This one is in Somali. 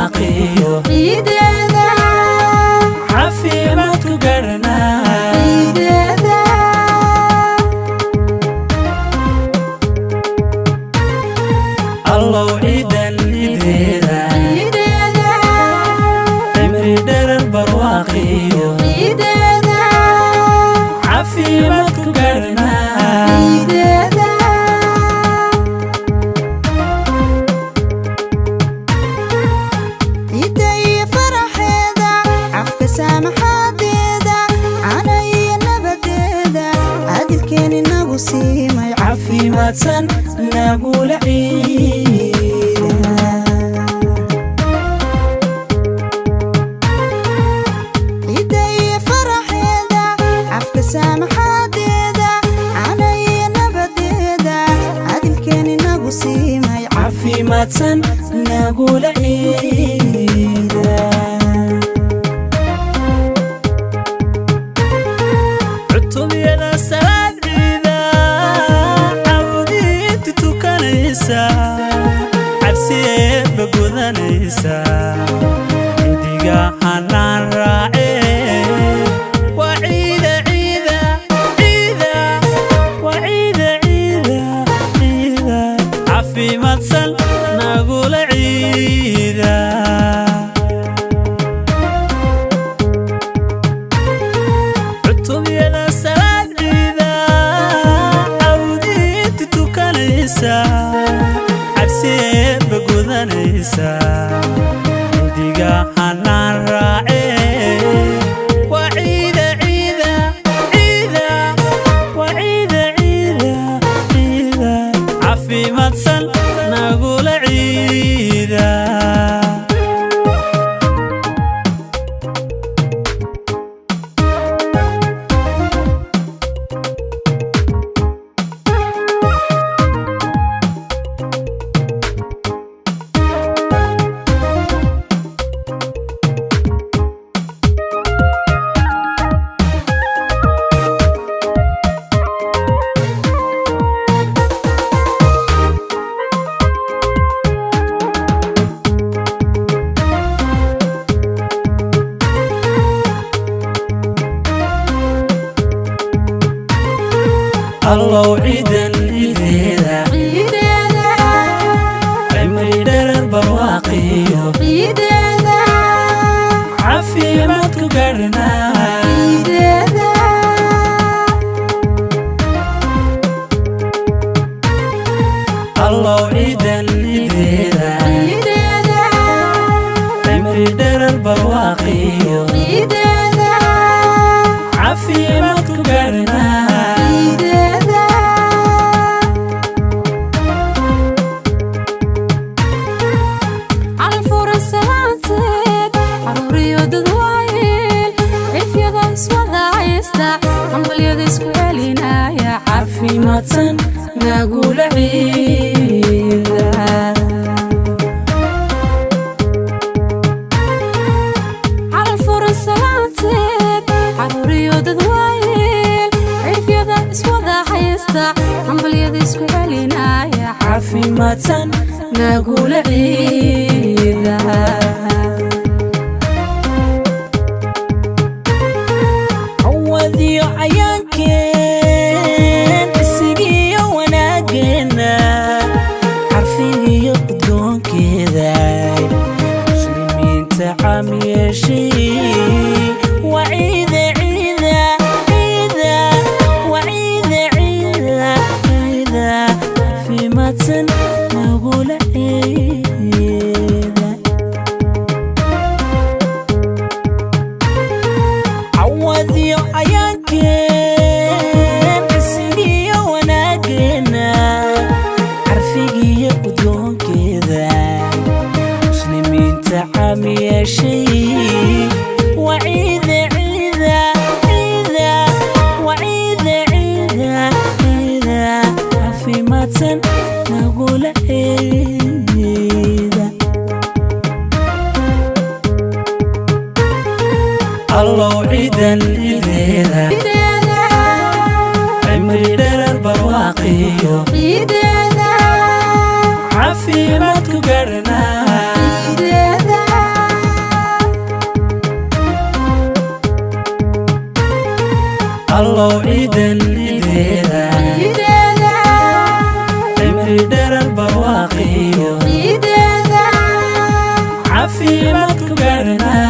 barwaaqeeyo ciideeda caafimaadku garana ciideeda allow ciidan ciideeda ciideeda cimri dherer barwaaqeeyo ciideeda caafimaadku garana ciideeda ciida iyo faraxeeda cafka saamaxaadeeda cana iyo nabadeeda caadilkeen inagu siimay caafimaadsan nagula ciida ciida iyo faraxeeda cafka saamaxaadeeda cana iyo nabadeeda caadilkeen inagu siimay caafimaadsan nagula ciida cutubiyada salaad ciida cabdiinta tukanaysa cabsiyeeba gudanaysa indiga hanaan raace waa ciida ciida ciida waa ciida ciida ciida caafimaadsan nagula ciida cutubiyada salaad ciida cabdiinta tukanaysa cabsiyeeba gudanaysa indiga hanaan raace waa ciida ciida ciida waa ciida ciida ciida caafimaadsan nagula ciida allow ciidan ciideeda ciideeda cimri dherer barwaaqeeyo ciideeda caafimaadku garana ciideeda allow ciidan ciideeda ciideeda cimri dherer barwaaqeeyo ciideeda caafimaadku garana ciideeda calfuran salaanteed caruuriyo dadwaayeel cifyada iswada haysta hambalyada isku celinaya caafimaadsan nagula ciida calfuran salaanteed caruuriyo dadwaayeel cifyada iswada haysta hambalyada isku celinaya caafimaadsan nagula ciida cawadiyo cayaankeen isigiyo wanaageena carfigiyo guddoonkeeda muslimiinta caam yeeshay waa ciida ciida ciida waa ciida ciida ciida caafimaadsan nagula ciida cawadiyo cayaankeen isigiyo wanaageena carfigiyo guddoonkeeda muslimiinta caam yeeshay waa ciida ciida ciida waa ciida ciida ciida caafimaadsan nagula ciida allow ciidan ciideeda ciideeda cimri dherer barwaaqeeyo ciideeda caafimaadku garana ciideeda allow ciidan ciideeda cimri dherer barwaaqiyo ciideeda caafimaad ku gaadhnaa